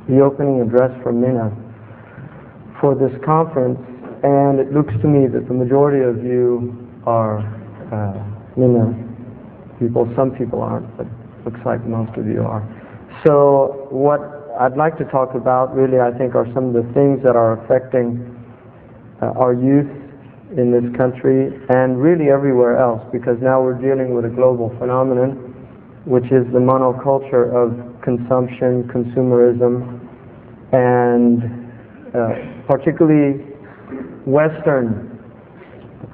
the opening address from Mina for this conference, and it looks to me that the majority of you are Mina people. Some people aren't, but it looks like most of you are. So what I'd like to talk about really, I think, are some of the things that are affecting our youth in this country and really everywhere else, because now we're dealing with a global phenomenon, which is the monoculture of consumption, consumerism, and particularly Western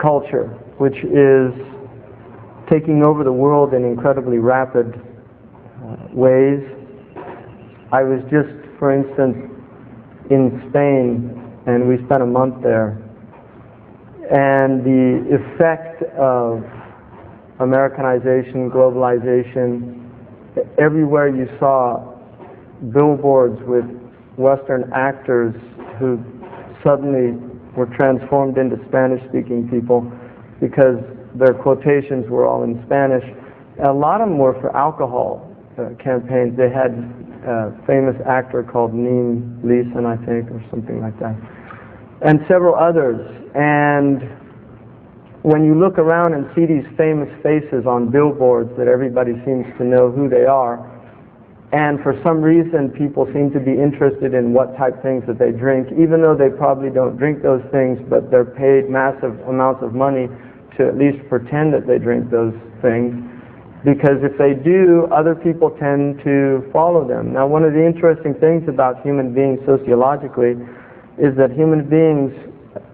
culture, which is taking over the world in incredibly rapid ways. I was just, for instance, in Spain, and we spent a month there, and the effect of Americanization, globalization, everywhere you saw billboards with Western actors who suddenly were transformed into Spanish-speaking people because their quotations were all in Spanish. A lot of them were for alcohol campaigns. They had a famous actor called Neem Leeson, I think, or something like that, and several others. And when you look around and see these famous faces on billboards that everybody seems to know who they are, and for some reason people seem to be interested in what type things that they drink, even though they probably don't drink those things, but they're paid massive amounts of money to at least pretend that they drink those things, because if they do, other people tend to follow them. Now, one of the interesting things about human beings sociologically is that human beings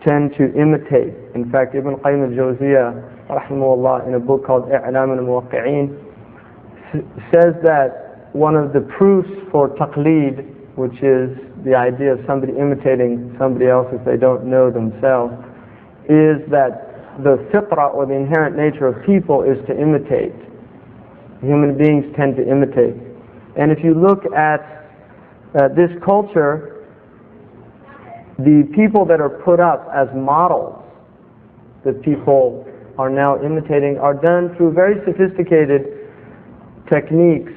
tend to imitate. In fact, Ibn Qayyim al-Jawziyah, rahimahullah, in a book called I'lam al-Muwaqqi'in, says that one of the proofs for taqleed, which is the idea of somebody imitating somebody else if they don't know themselves, is that the fitrah, or the inherent nature of people, is to imitate. Human beings tend to imitate. And if you look at this culture, the people that are put up as models that people are now imitating are done through very sophisticated techniques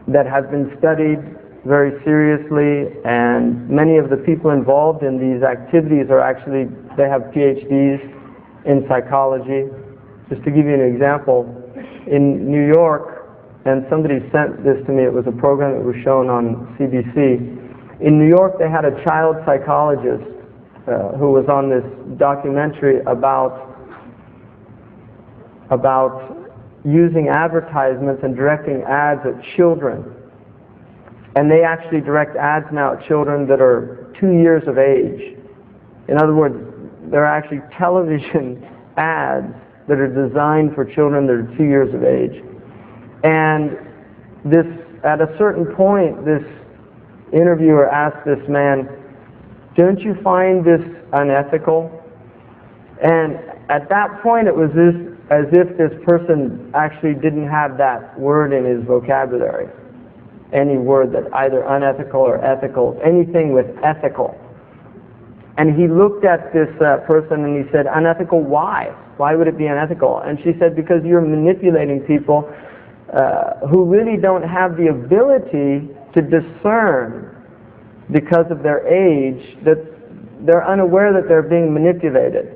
that have been studied very seriously, and many of the people involved in these activities are actually, they have PhDs in psychology. Just to give you an example, in New York, and somebody sent this to me, it was a program that was shown on CBC. In New York, they had a child psychologist who was on this documentary about using advertisements and directing ads at children. And they actually direct ads now at children that are 2 years of age. In other words, there are actually television ads that are designed for children that are 2 years of age. And this, at a certain point, this interviewer asked this man, "Don't you find this unethical?" And at that point it was as if this person actually didn't have that word in his vocabulary. Any word that either unethical or ethical, anything with ethical. And he looked at this person and he said, "Unethical, why? Why would it be unethical?" And she said, "Because you're manipulating people who really don't have the ability to discern, because of their age, that they're unaware that they're being manipulated."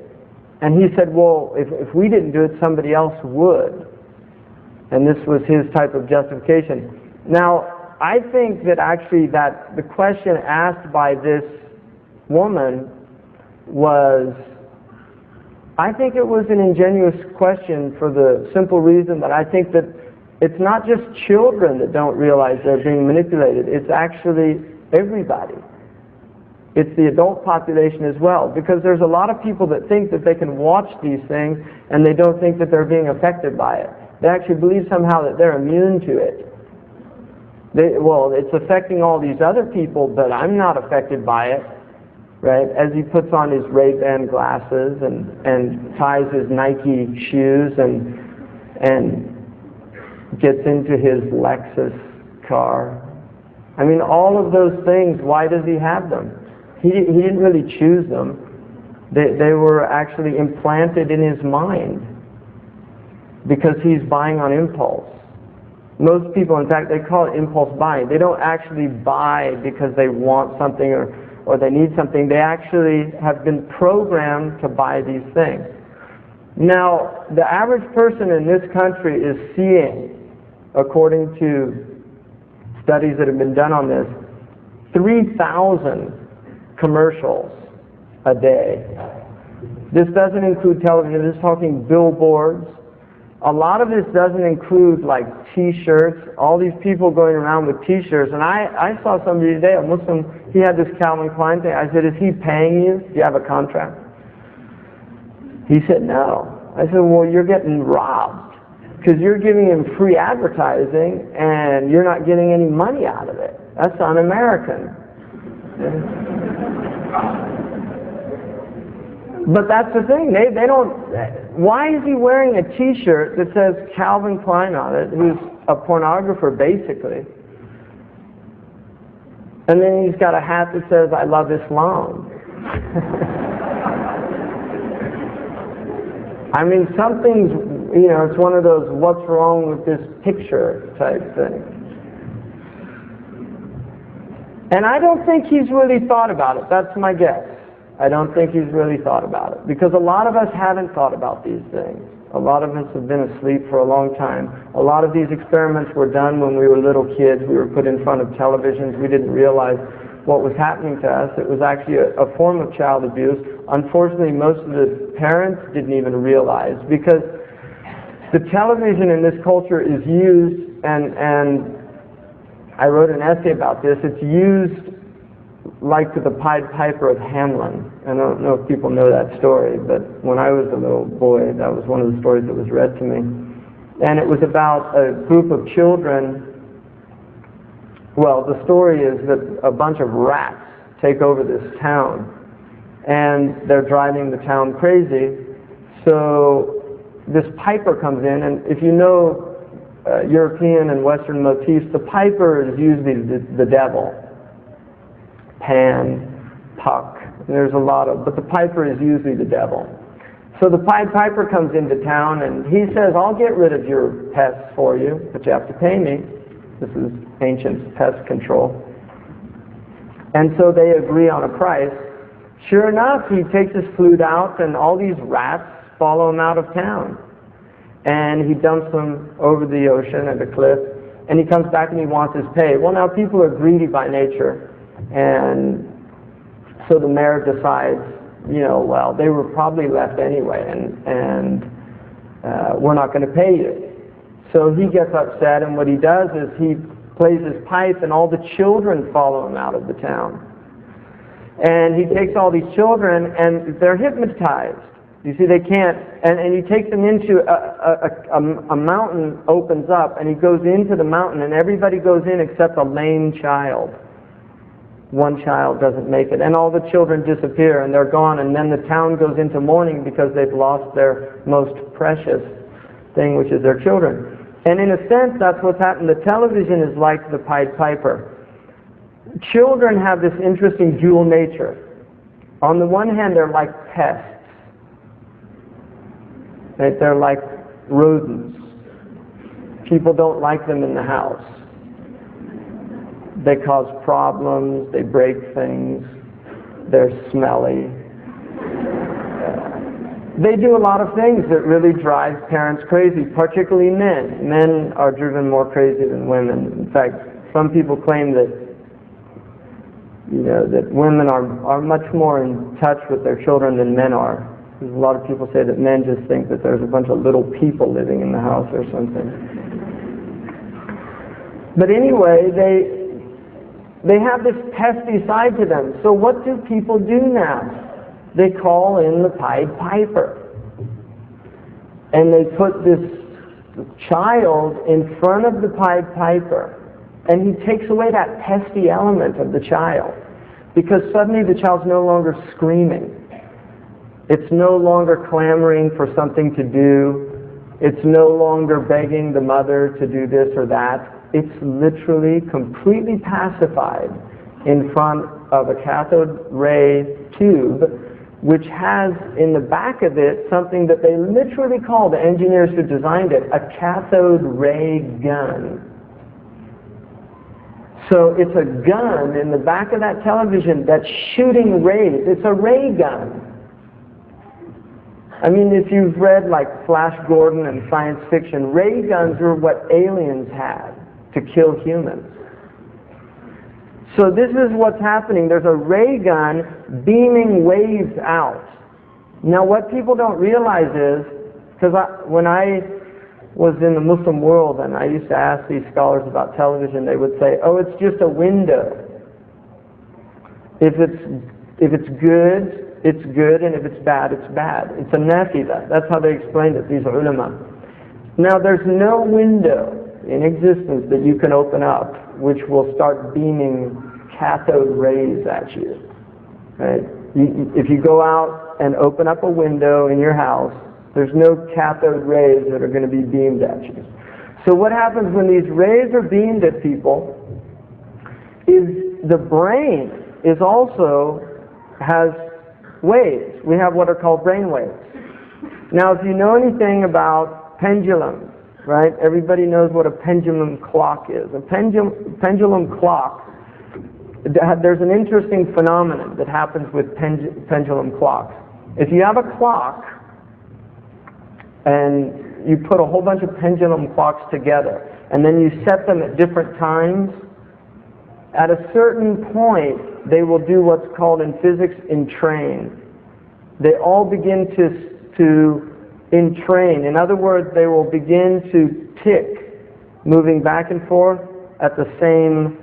And he said, "Well, if we didn't do it, somebody else would." And this was his type of justification. Now, I think that actually that the question asked by this woman was, I think it was an ingenuous question, for the simple reason that I think that it's not just children that don't realize they're being manipulated, it's actually everybody. It's the adult population as well, because there's a lot of people that think that they can watch these things and they don't think that they're being affected by it. They actually believe somehow that they're immune to it. Well, it's affecting all these other people, but I'm not affected by it, right? As he puts on his Ray-Ban glasses and ties his Nike shoes and gets into his Lexus car. I mean, all of those things, why does he have them? He didn't really choose them. They were actually implanted in his mind because he's buying on impulse. Most people, in fact, they call it impulse buying. They don't actually buy because they want something or they need something. They actually have been programmed to buy these things. Now, the average person in this country is seeing, according to studies that have been done on this, 3,000 commercials a day. This doesn't include television. This is talking billboards. A lot of this doesn't include like T-shirts. All these people going around with T-shirts. And I saw somebody today, a Muslim, he had this Calvin Klein thing. I said, is he paying you? Do you have a contract? He said, no. I said, well, you're getting robbed because you're giving him free advertising and you're not getting any money out of it. That's un-American. But that's the thing. They don't. Why is he wearing a T-shirt that says Calvin Klein on it, who's a pornographer basically? And then he's got a hat that says, I love Islam. I mean, something's, it's one of those what's wrong with this picture type thing. And I don't think he's really thought about it. That's my guess. I don't think he's really thought about it. Because a lot of us haven't thought about these things. A lot of us have been asleep for a long time. A lot of these experiments were done when we were little kids. We were put in front of televisions. We didn't realize what was happening to us. It was actually a form of child abuse. Unfortunately, most of the parents didn't even realize, because the television in this culture is used, and I wrote an essay about this, it's used like the Pied Piper of Hamelin. I don't know if people know that story, but when I was a little boy, that was one of the stories that was read to me. And it was about a group of children. Well, the story is that a bunch of rats take over this town, and they're driving the town crazy. So this piper comes in, and if you know European and Western motifs, the piper is usually the devil. Pan, Puck, there's a lot of, but the piper is usually the devil. So the Pied Piper comes into town and he says, I'll get rid of your pests for you, but you have to pay me. This is ancient pest control. And so they agree on a price. Sure enough, he takes his flute out and all these rats follow him out of town. And he dumps them over the ocean at a cliff, and he comes back and he wants his pay. Well, now people are greedy by nature. And so the mayor decides, well, they were probably left anyway, and we're not going to pay you. So he gets upset, and what he does is he plays his pipe, and all the children follow him out of the town. And he takes all these children, and they're hypnotized. You see, they can't, and he takes them into a mountain opens up, and he goes into the mountain, and everybody goes in except a lame child. One child doesn't make it, and all the children disappear and they're gone, and then the town goes into mourning because they've lost their most precious thing, which is their children. And in a sense, that's what's happened. The television is like the Pied Piper. Children have this interesting dual nature. On the one hand, they're like pests. Right? They're like rodents. People don't like them in the house. They cause problems, they break things, they're smelly. They do a lot of things that really drive parents crazy, particularly men. Men are driven more crazy than women. In fact, some people claim that that women are much more in touch with their children than men are. There's a lot of people say that men just think that there's a bunch of little people living in the house or something. But anyway, they have this pesky side to them. So what do people do now? They call in the Pied Piper. And they put this child in front of the Pied Piper. And he takes away that pesky element of the child. Because suddenly the child's no longer screaming. It's no longer clamoring for something to do. It's no longer begging the mother to do this or that. It's literally completely pacified in front of a cathode ray tube, which has in the back of it something that they literally call, the engineers who designed it, a cathode ray gun. So it's a gun in the back of that television that's shooting rays. It's a ray gun. I mean, if you've read like Flash Gordon and science fiction, ray guns are what aliens had to kill humans. So this is what's happening. There's a ray gun beaming waves out. Now what people don't realize is, because when I was in the Muslim world and I used to ask these scholars about television, they would say, oh, it's just a window. If it's good, it's good, and if it's bad, it's bad. It's a nafida. That's how they explained it, these ulama. Now there's no window in existence that you can open up which will start beaming cathode rays at you. Right? If you go out and open up a window in your house, there's no cathode rays that are going to be beamed at you. So what happens when these rays are beamed at people is the brain is also has waves. We have what are called brain waves. Now if you know anything about pendulums, right? Everybody knows what a pendulum clock is. A pendulum clock, there's an interesting phenomenon that happens with pendulum clocks. If you have a clock and you put a whole bunch of pendulum clocks together and then you set them at different times, at a certain point they will do what's called in physics entrain. They all begin to entrain. In other words, they will begin to tick, moving back and forth at the same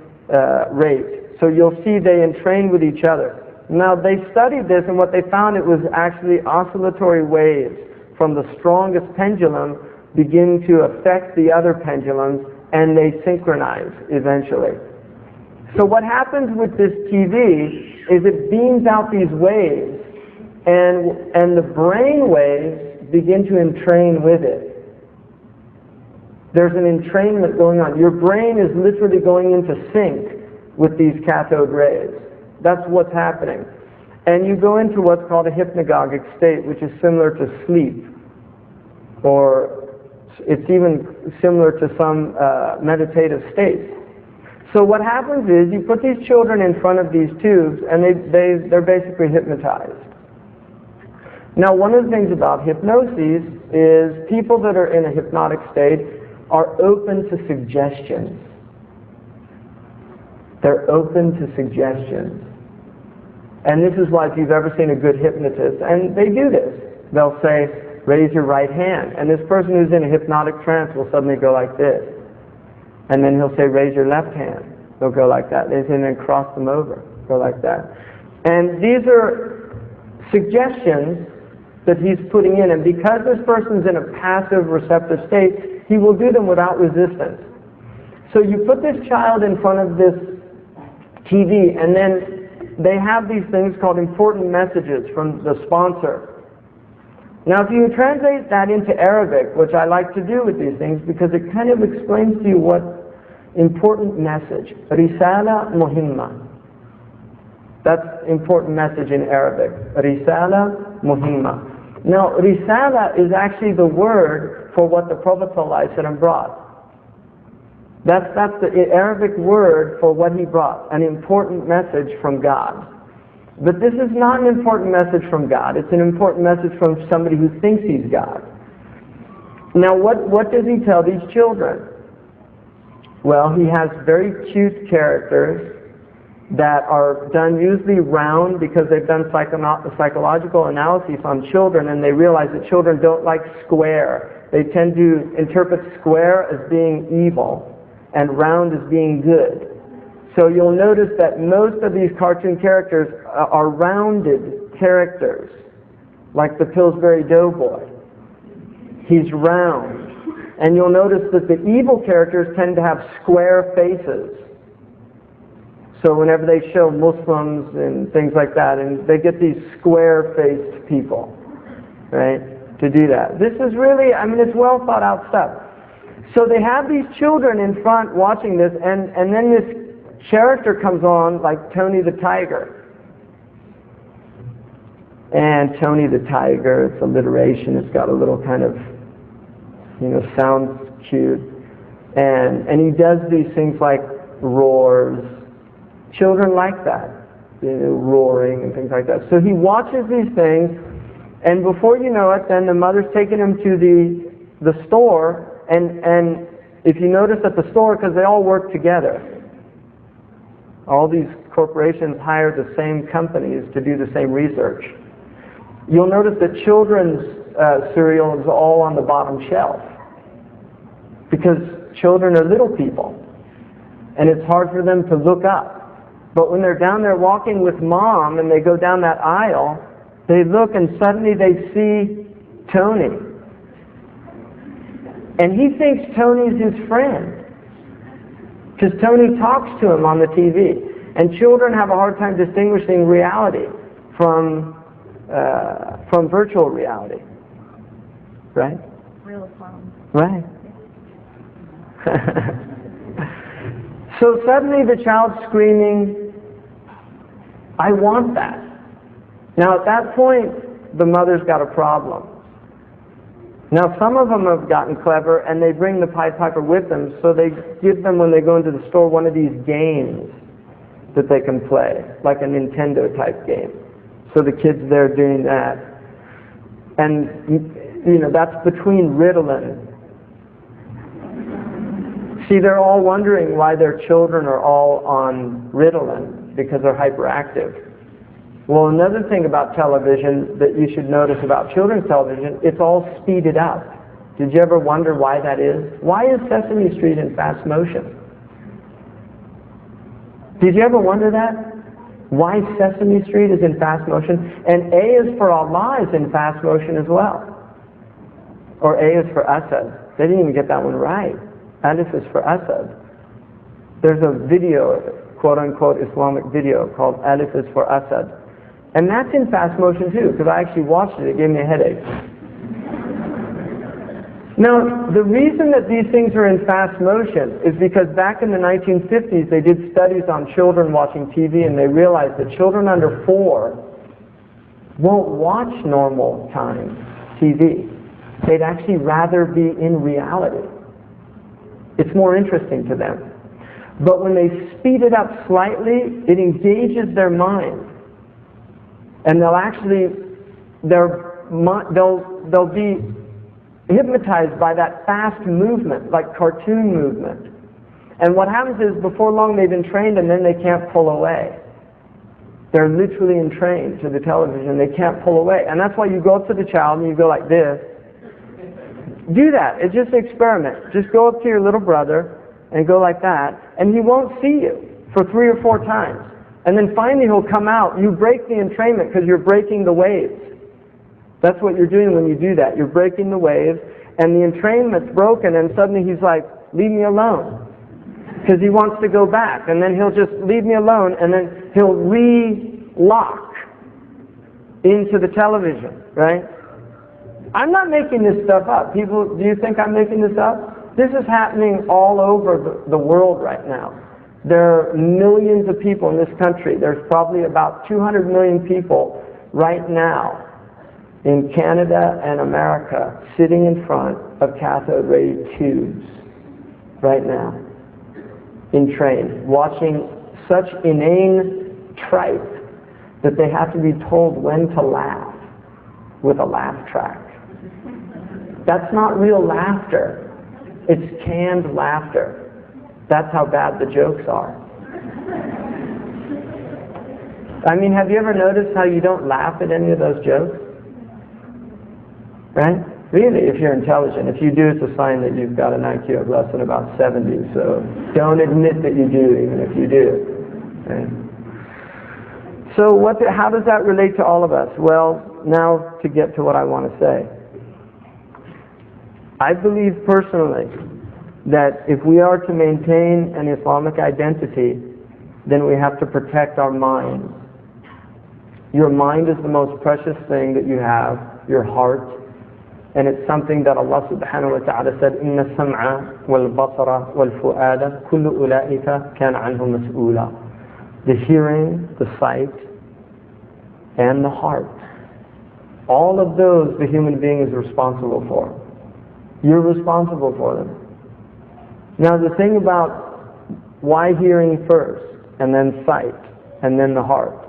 rate. So you'll see they entrain with each other. Now they studied this, and what they found, it was actually oscillatory waves from the strongest pendulum begin to affect the other pendulums, and they synchronize eventually. So what happens with this TV is it beams out these waves, and the brain waves begin to entrain with it. There's an entrainment going on. Your brain is literally going into sync with these cathode rays. That's what's happening. And you go into what's called a hypnagogic state, which is similar to sleep, or it's even similar to some meditative states. So what happens is you put these children in front of these tubes and they're basically hypnotized. Now one of the things about hypnosis is people that are in a hypnotic state are open to suggestions. They're open to suggestions. And this is why if you've ever seen a good hypnotist, and they do this, they'll say, raise your right hand. And this person who's in a hypnotic trance will suddenly go like this. And then he'll say, raise your left hand. They'll go like that. And then cross them over, go like that. And these are suggestions that he's putting in. And because this person's in a passive receptive state, he will do them without resistance. So you put this child in front of this TV, and then they have these things called important messages from the sponsor. Now if you translate that into Arabic, which I like to do with these things because it kind of explains to you what important message. Risala muhimma. That's important message in Arabic. Risala muhimma. Now risala is actually the word for what the Prophet ﷺ brought. That's the Arabic word for what he brought, an important message from God. But this is not an important message from God. It's an important message from somebody who thinks he's God. Now what does he tell these children? Well, he has very cute characters that are done usually round because they've done psychological analysis on children, and they realize that children don't like square. They tend to interpret square as being evil and round as being good. So you'll notice that most of these cartoon characters are rounded characters, like the Pillsbury Doughboy. He's round. And you'll notice that the evil characters tend to have square faces. So whenever they show Muslims and things like that, and they get these square-faced people, right, to do that. This is really, I mean, it's well thought out stuff. So they have these children in front watching this, and then this character comes on like Tony the Tiger. And Tony the Tiger, it's alliteration, it's got a little kind of, sounds cute. And he does these things like roars. Children like that, roaring and things like that. So he watches these things, and before you know it, then the mother's taking him to the store, and if you notice at the store, because they all work together, all these corporations hire the same companies to do the same research. You'll notice that children's cereal is all on the bottom shelf, because children are little people, and it's hard for them to look up. But when they're down there walking with mom and they go down that aisle, they look and suddenly they see Tony. And he thinks Tony's his friend, because Tony talks to him on the TV. And children have a hard time distinguishing reality from virtual reality. Right? Real fun. Right. So suddenly the child's screaming, I want that. Now at that point, the mother's got a problem. Now some of them have gotten clever and they bring the Pied Piper with them, so they give them, when they go into the store, one of these games that they can play, like a Nintendo type game. So the kids there doing that. And that's between Ritalin. See, they're all wondering why their children are all on Ritalin, because they're hyperactive. Well, another thing about television that you should notice about children's television, it's all speeded up. Did you ever wonder why that is? Why is Sesame Street in fast motion? Did you ever wonder that? Why Sesame Street is in fast motion? And A is for Allah is in fast motion as well. Or A is for Asad. They didn't even get that one right. Alif is for Asad. There's a video, quote-unquote Islamic video, called Alif is for Asad. And that's in fast motion too, because I actually watched it. It gave me a headache. Now, the reason that these things are in fast motion is because back in the 1950s, they did studies on children watching TV, and they realized that children under 4 won't watch normal time TV. They'd actually rather be in reality. It's more interesting to them. But when they speed it up slightly, it engages their mind. And they'll be hypnotized by that fast movement, like cartoon movement. And what happens is, before long they've been trained, and then they can't pull away. They're literally entrained to the television. They can't pull away. And that's why you go up to the child and you go like this. Do that. It's just an experiment. Just go up to your little brother and go like that, and he won't see you for 3 or 4 times. And then finally he'll come out. You break the entrainment because you're breaking the waves. That's what you're doing when you do that. You're breaking the waves, and the entrainment's broken, and suddenly he's like, leave me alone. Because he wants to go back, and then he'll just leave me alone, and then he'll re-lock into the television, right? I'm not making this stuff up. People, do you think I'm making this up? This is happening all over the world right now. There are millions of people in this country. There's probably about 200 million people right now in Canada and America sitting in front of cathode ray tubes right now in train, watching such inane tripe that they have to be told when to laugh with a laugh track. That's not real laughter. It's canned laughter. That's how bad the jokes are. I mean, have you ever noticed how you don't laugh at any of those jokes? Right? Really, if you're intelligent. If you do, it's a sign that you've got an IQ of less than about 70. So don't admit that you do, even if you do. Right? So how does that relate to all of us? Well, now to get to what I want to say. I believe personally that if we are to maintain an Islamic identity, then we have to protect our mind. Your mind is the most precious thing that you have, your heart, and it's something that Allah subhanahu wa ta'ala said, إِنَّ السَّمْعَ وَالْبَصَرَ وَالْفُؤَادَ كُلُّ أُولَٰئِكَ كَانَ عَنْهُ مَسْئُولًا. The hearing, the sight, and the heart. All of those the human being is responsible for. You're responsible for them. Now the thing about Why hearing first, and then sight, and then the heart?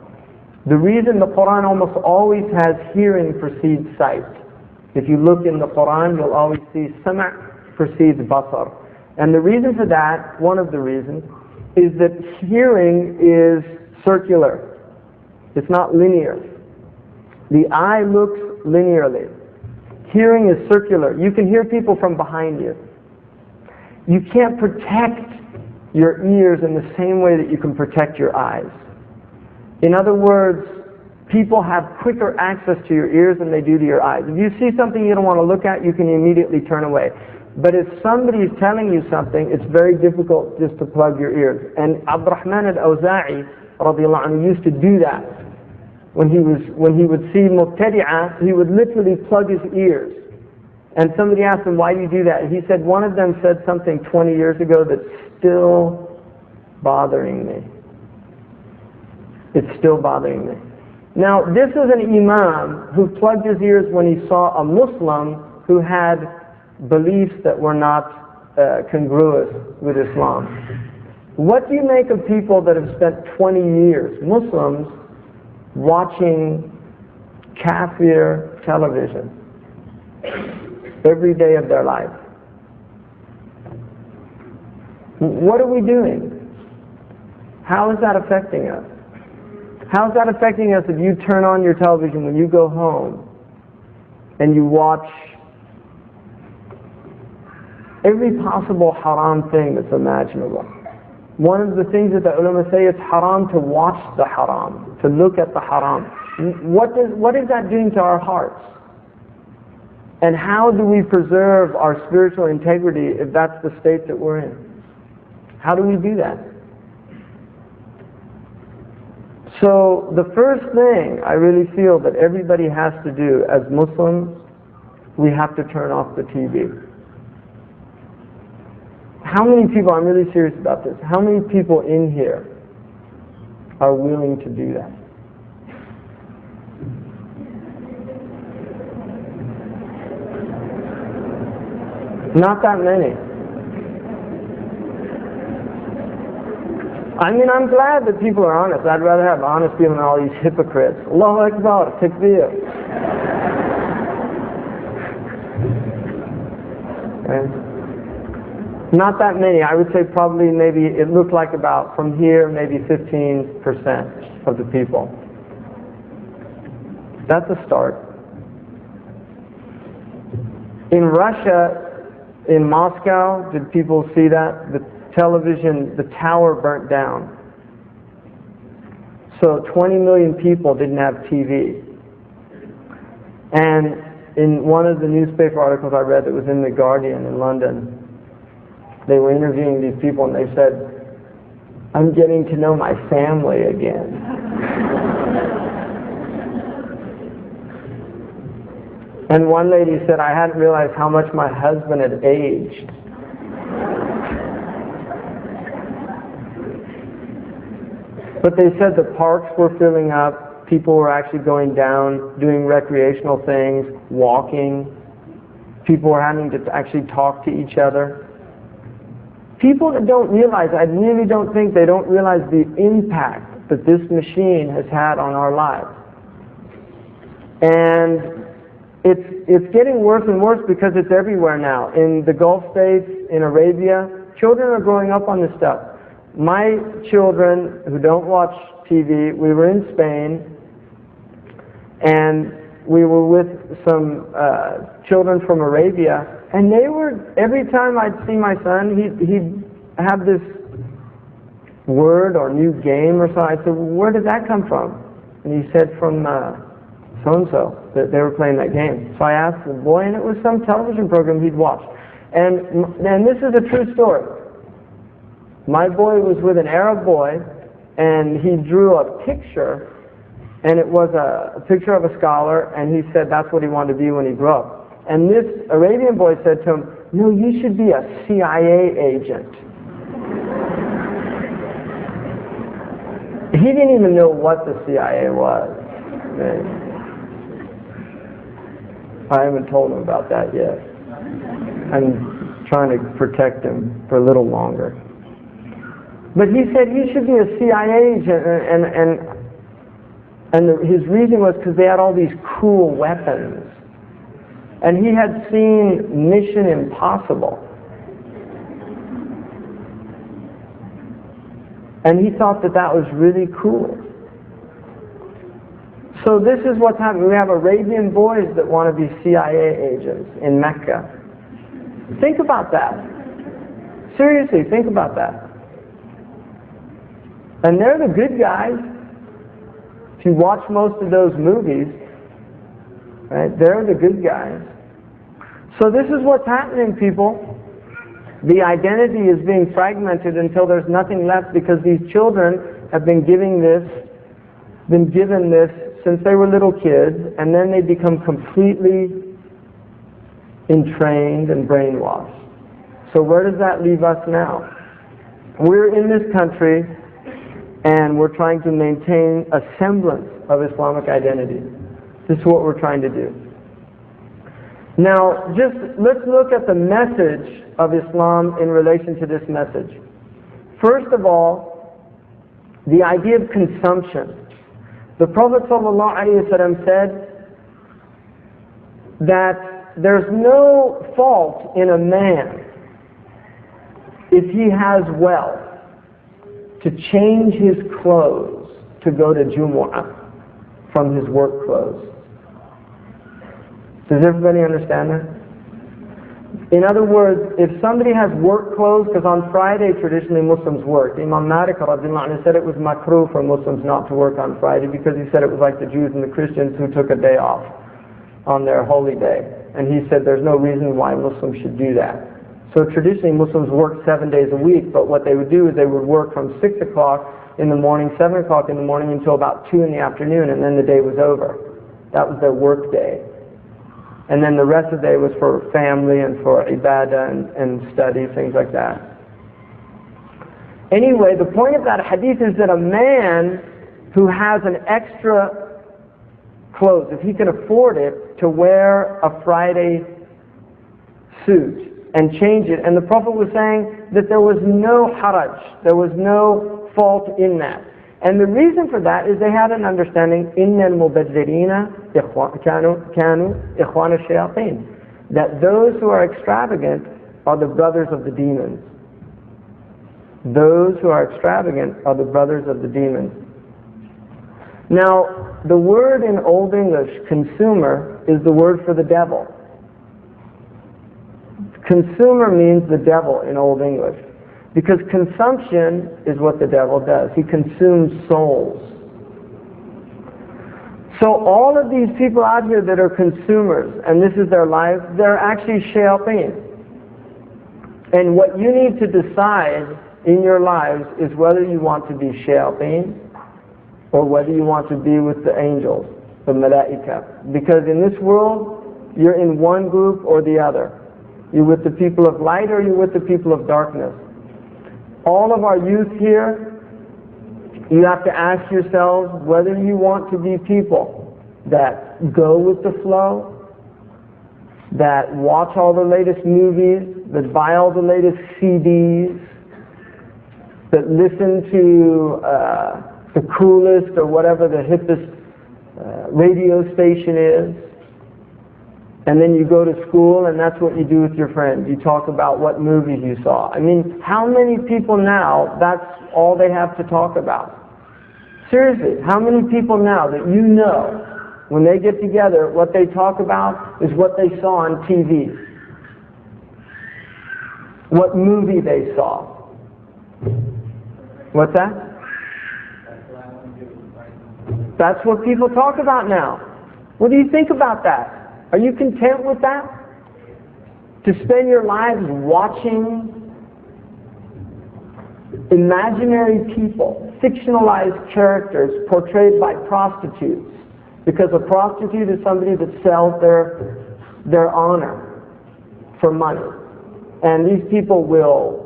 The reason the Quran almost always has hearing precedes sight. If you look in the Quran, you'll always see sama' precedes basar. And the reason for that, one of the reasons, is that hearing is circular. It's not linear. The eye looks linearly. Hearing is circular. You can hear people from behind you. You can't protect your ears in the same way that you can protect your eyes. In other words, people have quicker access to your ears than they do to your eyes. If you see something you don't want to look at, you can immediately turn away. But if somebody is telling you something, it's very difficult just to plug your ears. And Abdurrahman al-Awza'i radiallahu anhu used to do that. When he would see mubtadi'ah, he would literally plug his ears. And somebody asked him, why do you do that? He said, one of them said something 20 years ago that's still bothering me. It's still bothering me. Now, this is an imam who plugged his ears when he saw a Muslim who had beliefs that were not congruous with Islam. What do you make of people that have spent 20 years, Muslims, watching kafir television every day of their life? What are we doing? How is that affecting us? How is that affecting us if you turn on your television when you go home and you watch every possible haram thing that's imaginable? One of the things that the ulama say, it's haram to watch the haram, to look at the haram. What is that doing to our hearts? And how do we preserve our spiritual integrity if that's the state that we're in? How do we do that? So the first thing I really feel that everybody has to do as Muslims, we have to turn off the TV. How many people, I'm really serious about this, how many people in here are willing to do that? Not that many. I mean, I'm glad that people are honest. I'd rather have honest people than all these hypocrites. Allahu Akbar, takbir. Okay. Not that many. I would say probably maybe it looked like about from here maybe 15% of the people. That's a start. In Russia, in Moscow, did people see that? The television, the tower burnt down. So 20 million people didn't have TV. And in one of the newspaper articles I read that was in The Guardian in London, they were interviewing these people and they said, I'm getting to know my family again. And one lady said, I hadn't realized how much my husband had aged. But they said the parks were filling up, people were actually going down, doing recreational things, walking. People were having to actually talk to each other. People that don't realize, I really don't think they don't realize the impact that this machine has had on our lives. And it's getting worse and worse because it's everywhere now. In the Gulf states, in Arabia, children are growing up on this stuff. My children who don't watch TV, we were in Spain and we were with some children from Arabia, and they were, every time I'd see my son, he'd have this word or new game or something. I said, where did that come from? And he said, from so-and-so, that they were playing that game. So I asked the boy, and it was some television program he'd watched. And this is a true story. My boy was with an Arab boy, and he drew a picture, and it was a picture of a scholar, and he said that's what he wanted to be when he grew up. And this Arabian boy said to him, no, you should be a CIA agent. He didn't even know what the CIA was. I haven't told him about that yet. I'm trying to protect him for a little longer. But he said he should be a CIA agent, his reason was because they had all these cool weapons. And he had seen Mission Impossible. And he thought that that was really cool. So this is what's happening. We have Arabian boys that want to be CIA agents in Mecca. Think about that. Seriously, think about that. And they're the good guys. If you watch most of those movies, right, they're the good guys. So this is what's happening, people. The identity is being fragmented until there's nothing left, because these children have been given this since they were little kids, and then they become completely entrained and brainwashed. So where does that leave us now? We're in this country, and we're trying to maintain a semblance of Islamic identity. This is what we're trying to do. Now, let's look at the message of Islam in relation to this message. First of all, the idea of consumption. The Prophet ﷺ said that there's no fault in a man if he has wealth to change his clothes to go to Jumu'ah from his work clothes. Does everybody understand that? In other words, if somebody has work clothes, because on Friday traditionally Muslims worked. Imam Malik radiallahu anhu said it was makruh for Muslims not to work on Friday, because he said it was like the Jews and the Christians who took a day off on their holy day. And he said there's no reason why Muslims should do that. So traditionally Muslims worked 7 days a week, but what they would do is they would work from 6 o'clock in the morning, 7 o'clock in the morning until about 2 in the afternoon, and then the day was over. That was their work day. And then the rest of the day was for family and for ibadah and study, things like that. Anyway, the point of that hadith is that a man who has an extra clothes, if he can afford it, to wear a Friday suit and change it. And the Prophet was saying that there was no haraj, there was no fault in that. And the reason for that is they had an understanding, إِنَّ الْمُبَذِّرِينَ كَانُوا إِخْوَانَ الشَّيَاطِينَ, that those who are extravagant are the brothers of the demons. Those who are extravagant are the brothers of the demons. Now, the word in Old English, consumer, is the word for the devil. Consumer means the devil in Old English. Because consumption is what the devil does. He consumes souls. So all of these people out here that are consumers, and this is their life, they're actually shayateen. And what you need to decide in your lives is whether you want to be shayateen or whether you want to be with the angels, the malaika. Because in this world, you're in one group or the other. You're with the people of light or you're with the people of darkness. All of our youth here, you have to ask yourselves whether you want to be people that go with the flow, that watch all the latest movies, that buy all the latest CDs, that listen to the coolest or whatever the hippest radio station is. And then you go to school and that's what you do with your friends. You talk about what movies you saw. I mean, how many people now, that's all they have to talk about? Seriously, how many people now that you know, when they get together, what they talk about is what they saw on TV? What movie they saw? What's that? That's what people talk about now. What do you think about that? Are you content with that? To spend your lives watching imaginary people, fictionalized characters portrayed by prostitutes, because a prostitute is somebody that sells their honor for money. And these people will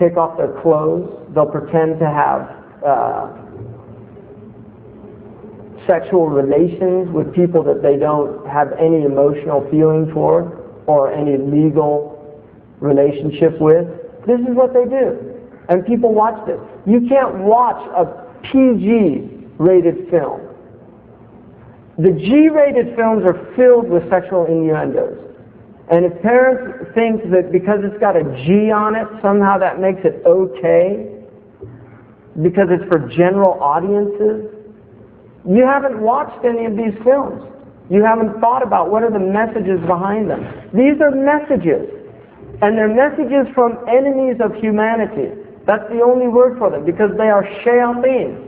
take off their clothes, they'll pretend to have sexual relations with people that they don't have any emotional feeling toward or any legal relationship with. This is what they do. and people watch this. You can't watch a PG-rated film. The G-rated films are filled with sexual innuendos. And if parents think that because it's got a G on it, somehow that makes it okay, because it's for general audiences, you haven't watched any of these films. You haven't thought about what are the messages behind them. These are messages. And they're messages from enemies of humanity. That's the only word for them, because they are shayateen.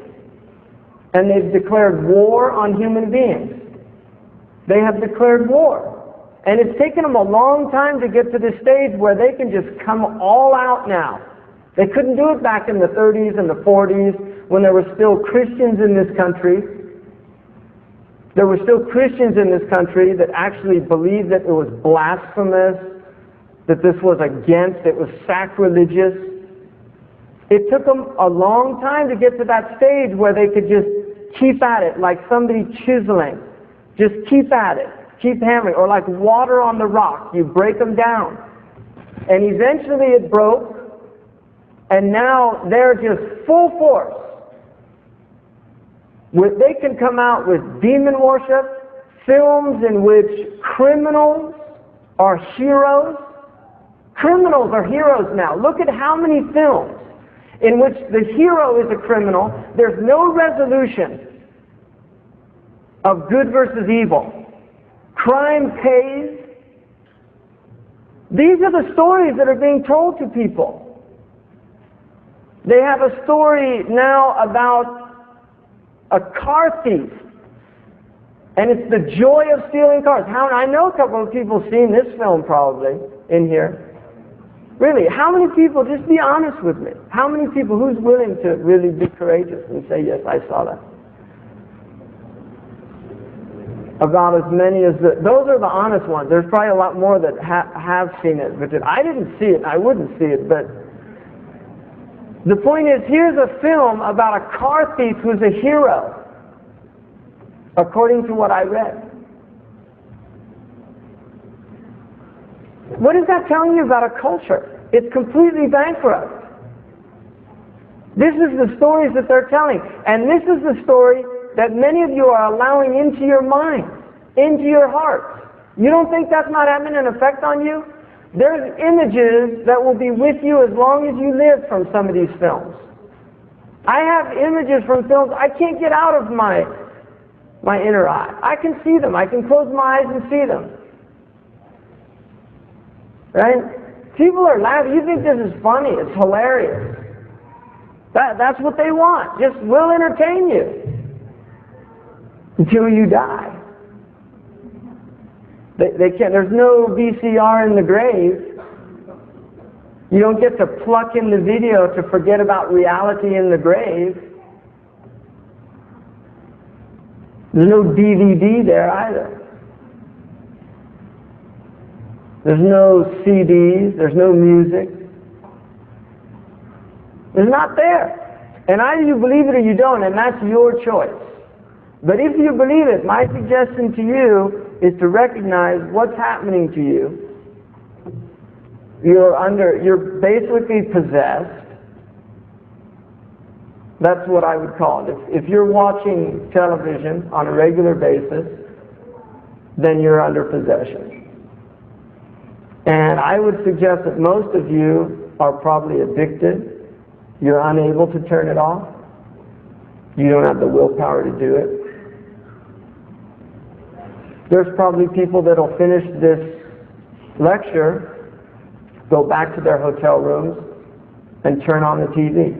And they've declared war on human beings. They have declared war. And it's taken them a long time to get to the stage where they can just come all out now. They couldn't do it back in the 30s and the 40s when there were still Christians in this country. There were still Christians in this country that actually believed that it was blasphemous, that this was against, it was sacrilegious. It took them a long time to get to that stage where they could just keep at it like somebody chiseling. Just keep at it. Keep hammering, or like water on the rock, you break them down. And eventually it broke, and now they're just full force. They can come out with demon worship, films in which criminals are heroes. Criminals are heroes now. Look at how many films in which the hero is a criminal. There's no resolution of good versus evil. Crime pays. These are the stories that are being told to people. They have a story now about a car thief, and it's the joy of stealing cars. I know a couple of people seen this film probably in here. Really, how many people, just be honest with me, how many people, who's willing to really be courageous and say, yes, I saw that? About as many as those are the honest ones. There's probably a lot more that have seen it, but I didn't see it. I wouldn't see it. But the point is, here's a film about a car thief who's a hero, according to what I read. What is that telling you about a culture? It's completely bankrupt. This is the stories that they're telling, and this is the story that many of you are allowing into your mind, into your heart. You don't think that's not having an effect on you? There's images that will be with you as long as you live from some of these films. I have images from films I can't get out of my inner eye. I can see them. I can close my eyes and see them. Right? People are laughing. You think this is funny. It's hilarious. That's what they want. Just we'll entertain you until you die. They can't. There's no VCR in the grave. You don't get to pluck in the video to forget about reality in the grave. There's no DVD there either. There's no CDs. There's no music. It's not there. And either you believe it or you don't, and that's your choice. But if you believe it, my suggestion to you is to recognize what's happening to you. You're basically possessed. That's what I would call it. If you're watching television on a regular basis, then you're under possession. And I would suggest that most of you are probably addicted. You're unable to turn it off. You don't have the willpower to do it. There's probably people that will finish this lecture, go back to their hotel rooms, and turn on the TV.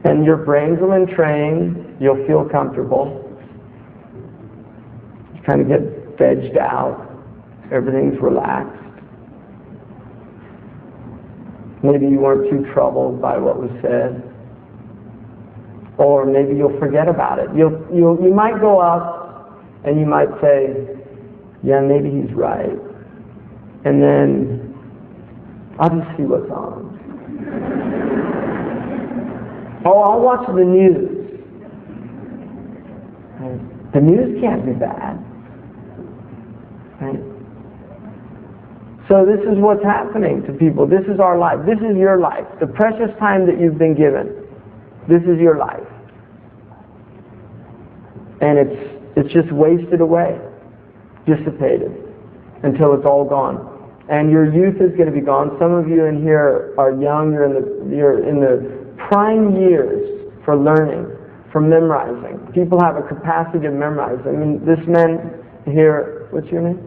And your brains will entrain, you'll feel comfortable. You kind of get vegged out, everything's relaxed. Maybe you weren't too troubled by what was said. Or maybe you'll forget about it. You might go up and you might say, yeah, maybe he's right. And then, I'll just see what's on. Oh, I'll watch the news. The news can't be bad. Right? So this is what's happening to people. This is our life. This is your life. The precious time that you've been given. This is your life. And it's just wasted away, dissipated, until it's all gone. And your youth is going to be gone. Some of you in here are young. You're in the prime years for learning, for memorizing. People have a capacity to memorize. I mean, this man here, what's your name?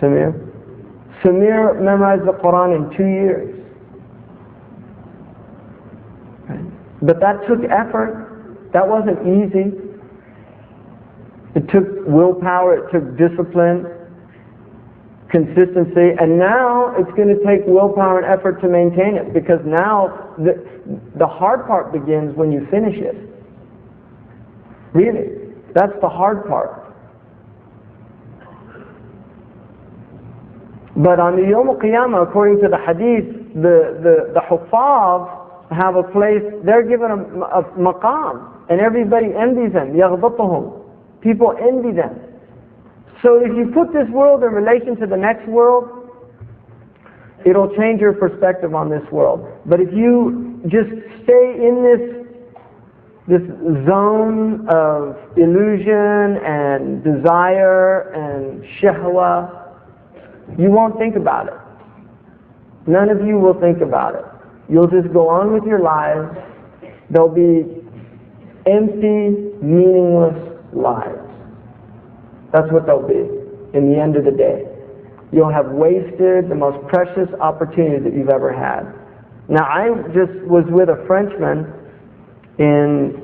Samir. Samir memorized the Quran in 2 years. But that took effort. That wasn't easy. It took willpower, it took discipline, consistency, and now it's going to take willpower and effort to maintain it, because now the hard part begins when you finish it. Really, that's the hard part. But on the Yawm al-Qiyamah, according to the hadith, the Huffaz have a place, they're given a maqam, and everybody envies them. يَغْبَطُهُمْ. People envy them. So if you put this world in relation to the next world, it'll change your perspective on this world. But if you just stay in this zone of illusion and desire and shahwa, you won't think about it. None of you will think about it. You'll just go on with your lives. They'll be empty, meaningless lives. That's what they'll be in the end of the day. You'll have wasted the most precious opportunity that you've ever had. Now, I just was with a Frenchman in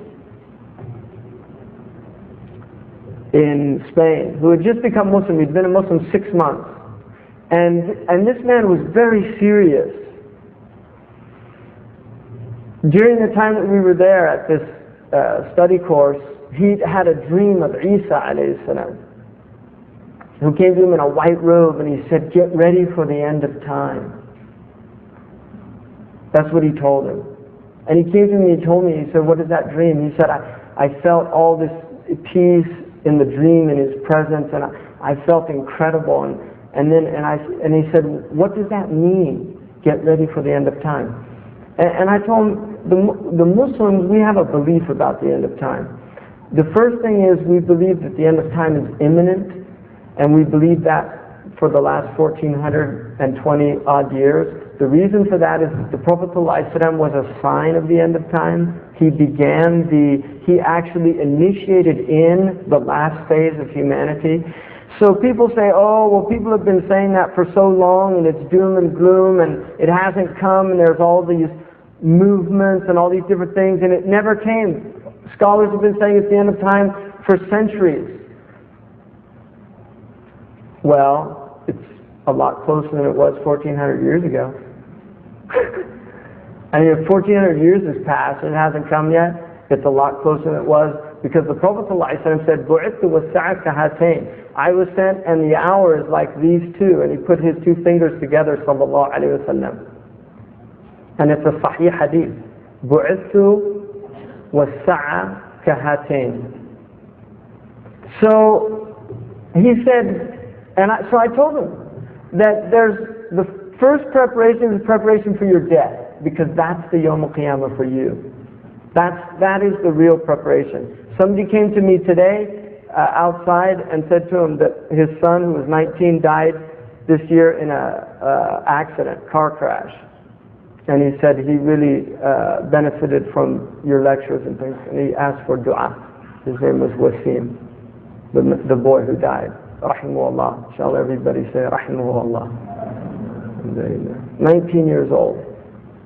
Spain who had just become Muslim. He'd been a Muslim 6 months. And this man was very serious. During the time that we were there at this study course, he had a dream of Isa alayhi salam, who came to him in a white robe, and he said, "Get ready for the end of time." That's what he told him. And he came to me and told me, he said, "What is that dream?" He said, I felt all this peace in the dream, in his presence, and I felt incredible. And he said, "What does that mean? Get ready for the end of time." And I told him, the Muslims, we have a belief about the end of time. The first thing is, we believe that the end of time is imminent, and we believe that for the last 1420 odd years. The reason for that is that the Prophet ﷺ was a sign of the end of time. He actually initiated in the last phase of humanity. So people say, "Oh, well, people have been saying that for so long, and it's doom and gloom, and it hasn't come, and there's all these movements and all these different things," and it never came. Scholars have been saying it's the end of time for centuries. Well, it's a lot closer than it was 1400 years ago. I mean, if 1400 years has passed and it hasn't come yet, it's a lot closer than it was, because the Prophet ﷺ said, "Bu'ithu was-sa'at ka-hatayn." I was sent and the hour is like these two, and he put his two fingers together, sallallahu alayhi wa sallam. And it's a sahih hadith. "Bu'ithu was-sa'a ka-hatayn." So he said, so I told him that there's the first preparation is preparation for your death, because that's the Yawm al-Qiyamah for you. That is the real preparation. Somebody came to me today outside and said to him that his son, who was 19, died this year in a accident, car crash. And he said he really benefited from your lectures and things, and he asked for dua. His name was Wasim, the boy who died. Rahimahullah. Shall everybody say Rahimahullah? 19 years old.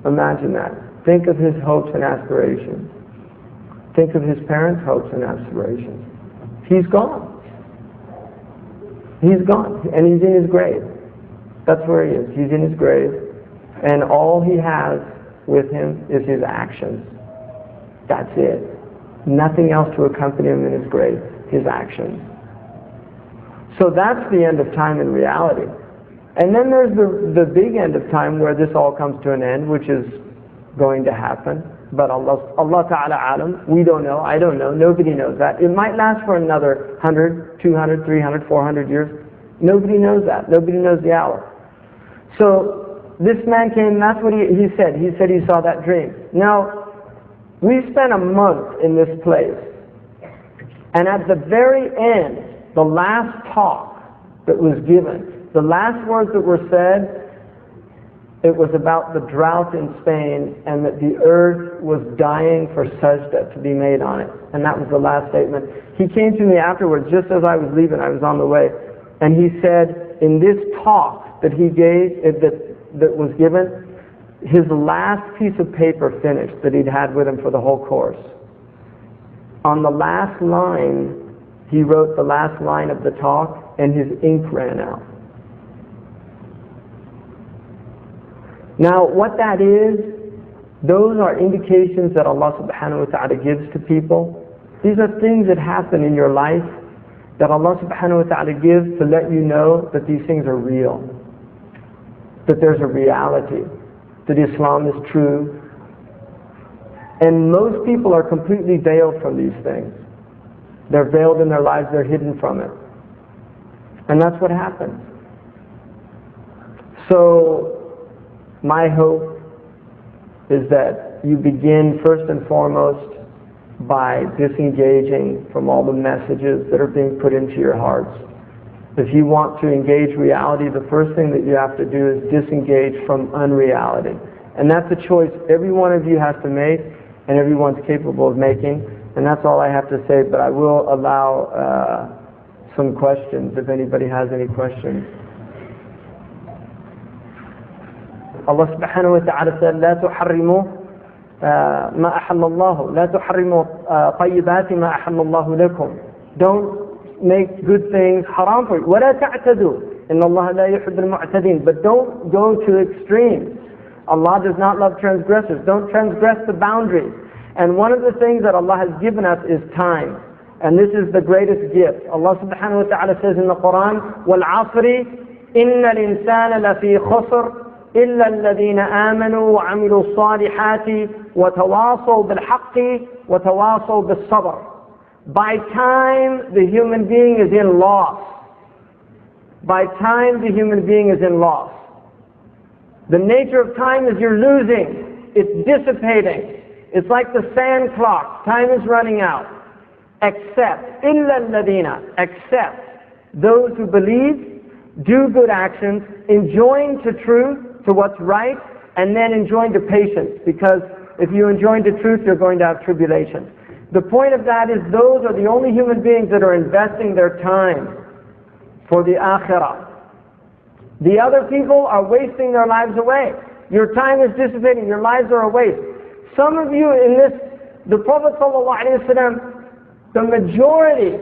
Imagine that. Think of his hopes and aspirations. Think of his parents' hopes and aspirations. He's gone. He's gone. And he's in his grave. That's where he is. He's in his grave. And all he has with him is his actions. That's it. Nothing else to accompany him in his grave. His actions. So that's the end of time in reality. And then there's the big end of time, where this all comes to an end, which is going to happen. But Allah Ta'ala alam, we don't know, I don't know, nobody knows that. It might last for another 100, 200, 300, 400 years. Nobody knows that. Nobody knows the hour. So this man came, and that's what he said. He said he saw that dream. Now, we spent a month in this place, and at the very end, the last talk that was given, the last words that were said, it was about the drought in Spain and that the earth was dying for sajda to be made on it. And that was the last statement. He came to me afterwards, just as I was leaving, I was on the way, and he said, in this talk that he gave, that was given, his last piece of paper finished that he'd had with him for the whole course. On the last line, he wrote the last line of the talk, and his ink ran out. Now, what that is, those are indications that Allah subhanahu wa ta'ala gives to people. These are things that happen in your life that Allah subhanahu wa ta'ala gives to let you know that these things are real, that there's a reality, that Islam is true. And most people are completely veiled from these things. They're veiled in their lives, they're hidden from it. And that's what happens. So, my hope is that you begin first and foremost by disengaging from all the messages that are being put into your hearts. If you want to engage reality, the first thing that you have to do is disengage from unreality. And that's a choice every one of you has to make, and everyone's capable of making. And that's all I have to say, but I will allow some questions if anybody has any questions. Allah subhanahu wa ta'ala said, لا تحرموا ما أحل الله لا تحرموا طيبات ما أحل الله لكم. Don't make good things haram for you. ولا تعتدوا إن الله لا يحب المعتدين. But don't go to extremes. Allah does not love transgressors. Don't transgress the boundaries. And one of the things that Allah has given us is time. And this is the greatest gift. Allah subhanahu wa ta'ala says in the Quran, وَالْعَصْرِ إِنَّ الْإِنسَانَ لَفِي خُسْرٍ إلا الذين آمنوا وعملوا الصالحات وتواصوا بالحق وتواصوا بالصبر. By time the human being is in loss. By time the human being is in loss. The nature of time is you're losing. It's dissipating. It's like the sand clock. Time is running out. Except إلا الذين, except those who believe, do good actions, enjoin to truth, to what's right, and then enjoin to patience, because if you enjoin to truth, you're going to have tribulation. The point of that is those are the only human beings that are investing their time for the akhirah. The other people are wasting their lives away. Your time is dissipating, your lives are a waste. Some of you in this, the Prophet ﷺ, the majority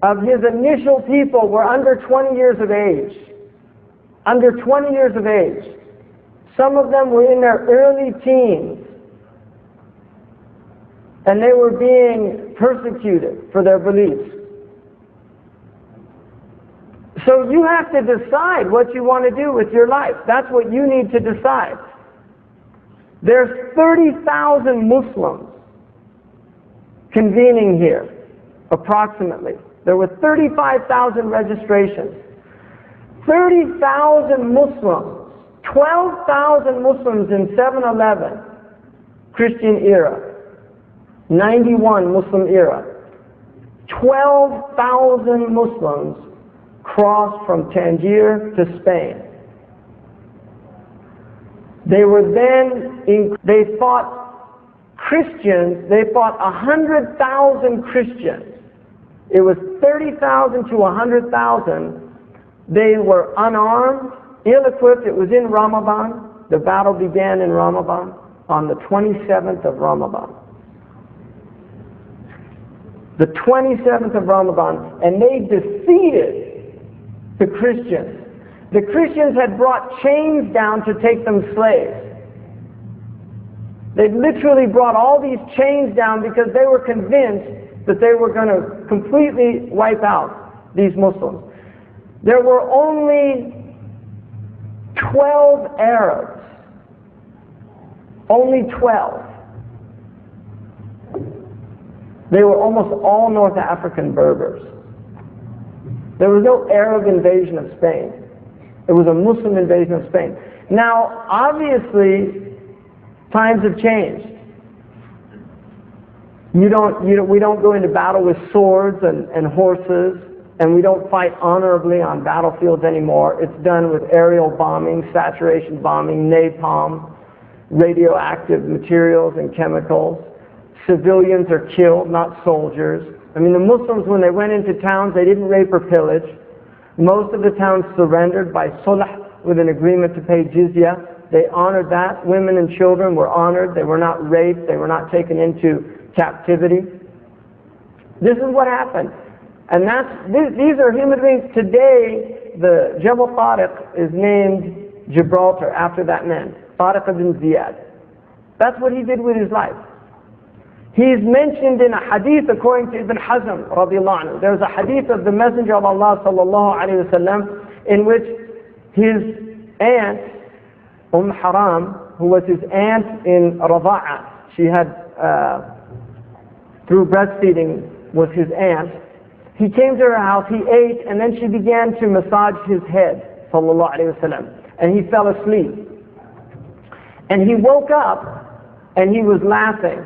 of his initial people were under 20 years of age. Under 20 years of age. Some of them were in their early teens, and they were being persecuted for their beliefs. So you have to decide what you want to do with your life. That's what you need to decide. There's 30,000 Muslims convening here, approximately. There were 35,000 registrations. 30,000 Muslims. 12,000 Muslims in 7/11, Christian era. 91 Muslim era. 12,000 Muslims crossed from Tangier to Spain. They were then, they fought Christians, they fought 100,000 Christians. It was 30,000 to 100,000. They were unarmed, ill-equipped. It was in Ramadan. The battle began in Ramadan, on the 27th of Ramadan. The 27th of Ramadan, and they defeated the Christians. The Christians had brought chains down to take them slaves. They literally brought all these chains down because they were convinced that they were going to completely wipe out these Muslims. There were only 12 Arabs. Only 12. They were almost all North African Berbers. There was no Arab invasion of Spain. It was a Muslim invasion of Spain. Now, obviously, times have changed. We don't go into battle with swords and horses, and we don't fight honorably on battlefields anymore. It's done with aerial bombing, saturation bombing, napalm, radioactive materials and chemicals. Civilians are killed, not soldiers. I mean, the Muslims, when they went into towns, they didn't rape or pillage. Most of the towns surrendered by sulh, with an agreement to pay jizya. They honored that. Women and children were honored. They were not raped. They were not taken into captivity. This is what happened. And these are human beings. Today, the Jabal Tariq is named Gibraltar after that man, Tariq ibn Ziyad. That's what he did with his life. He's mentioned in a hadith according to Ibn Hazm radiallahu anhu. There's a hadith of the Messenger of Allah sallallahu alayhi wa sallam in which his aunt, Haram, who was his aunt in Rada'a, she had, through breastfeeding, was his aunt. He came to her house, he ate, and then she began to massage his head, sallallahu alayhi wa sallam, and he fell asleep. And he woke up, and he was laughing.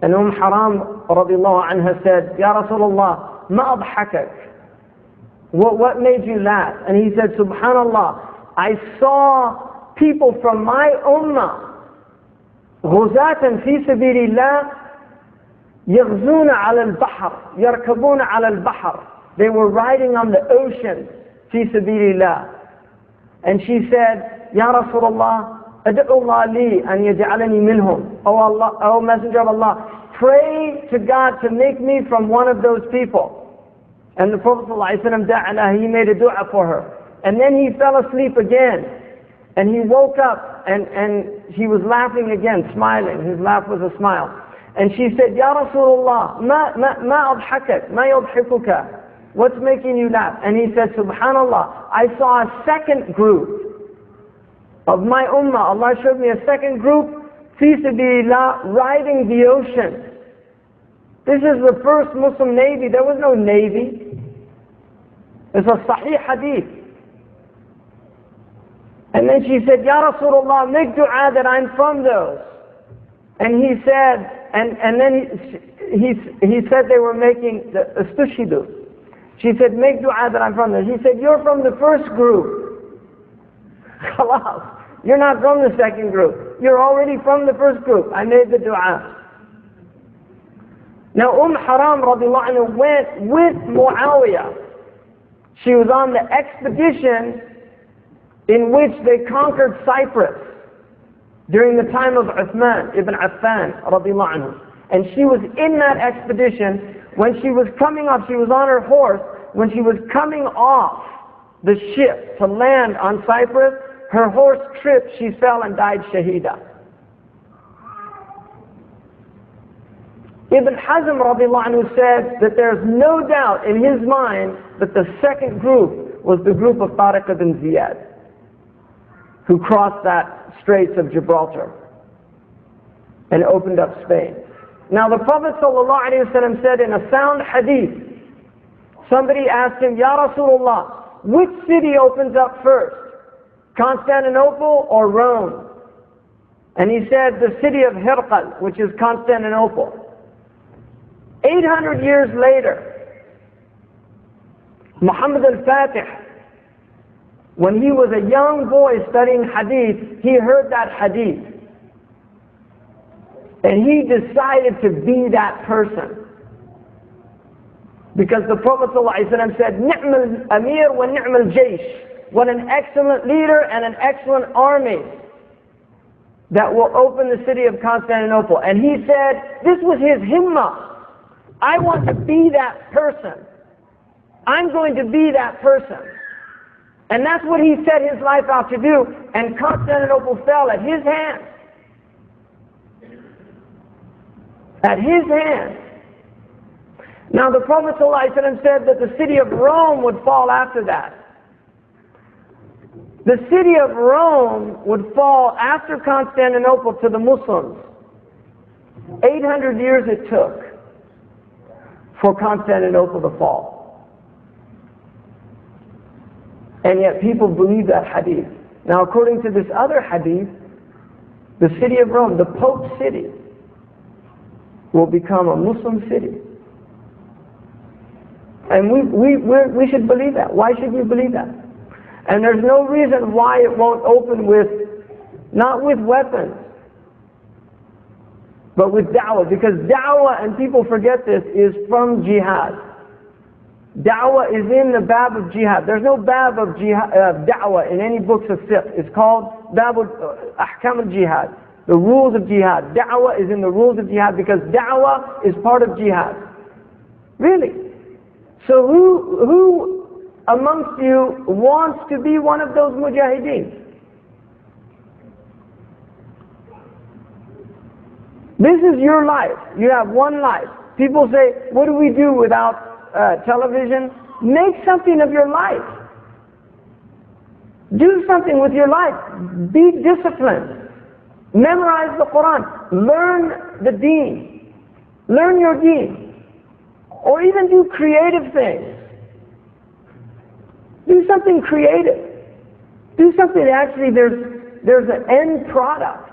And Haram radiallahu anha said, Ya Rasulullah, ma adhakak? What made you laugh? And he said, Subhanallah, I saw people from my ummah, غزاة في سبيل الله, يغزون على البحر, يركبون على البحر. They were riding on the ocean, في سبيل الله. And she said, Ya Rasulullah, أدعو الله لي أن يجعلني منهم. Oh Allah, oh Messenger of Allah, pray to God to make me from one of those people. And the Prophet ﷺ, he made a dua for her. And then he fell asleep again. And he woke up and he was laughing again, smiling. His laugh was a smile. And she said, Ya Rasulullah, ma adhakak, ma yadhikuka? What's making you laugh? And he said, Subhanallah, I saw a second group of my ummah. Allah showed me a second group, fi sabilillah, riding the ocean. This is the first Muslim navy. There was no navy. It's a sahih hadith. And then she said, Ya Rasulullah, make dua that I'm from those. And he said, and then he said they were making the istushidu. She said, make dua that I'm from those. He said, you're from the first group. Khalas. You're not from the second group. You're already from the first group. I made the dua. Now Haram radiallahu anhu went with Muawiyah. She was on the expedition in which they conquered Cyprus during the time of Uthman ibn Affan radiallahu anhu. And she was in that expedition. When she was coming off, she was on her horse. When she was coming off the ship to land on Cyprus, her horse tripped, she fell and died shahida. Ibn Hazm radiallahu anhu said that there's no doubt in his mind that the second group was the group of Tariq ibn Ziyad, who crossed that Straits of Gibraltar and opened up Spain. Now the Prophet ﷺ said in a sound hadith, somebody asked him, Ya Rasulullah, which city opens up first? Constantinople or Rome? And he said the city of Hirqal, which is Constantinople. 800 years later, Muhammad al-Fatih, when he was a young boy studying hadith, he heard that hadith. And he decided to be that person. Because the Prophet ﷺ said, Ni'mal Amir wa Ni'mal Jaysh. What an excellent leader and an excellent army that will open the city of Constantinople. And he said, this was his himmah. I want to be that person. I'm going to be that person. And that's what he set his life out to do. And Constantinople fell at his hand. At his hand. Now the Prophet ﷺ said that the city of Rome would fall after that. The city of Rome would fall after Constantinople to the Muslims. 800 years it took for Constantinople to fall. And yet people believe that hadith. Now according to this other hadith, the city of Rome, the Pope's city, will become a Muslim city. And we should believe that. Why should we believe that? And there's no reason why it won't open with, not with weapons, but with da'wah. Because da'wah, and people forget this, is from jihad. Da'wah is in the bab of jihad. There's no bab of da'wah in any books of fiqh. It's called bab ahkam al-jihad, the rules of jihad. Da'wah is in the rules of jihad because da'wah is part of jihad. Really? So who amongst you wants to be one of those mujahideen? This is your life. You have one life. People say, what do we do without television? Make something of your life. Do something with your life. Be disciplined. Memorize the Quran. Learn the deen. Learn your deen. Or even do creative things. Do something creative. Do something that actually there's an end product.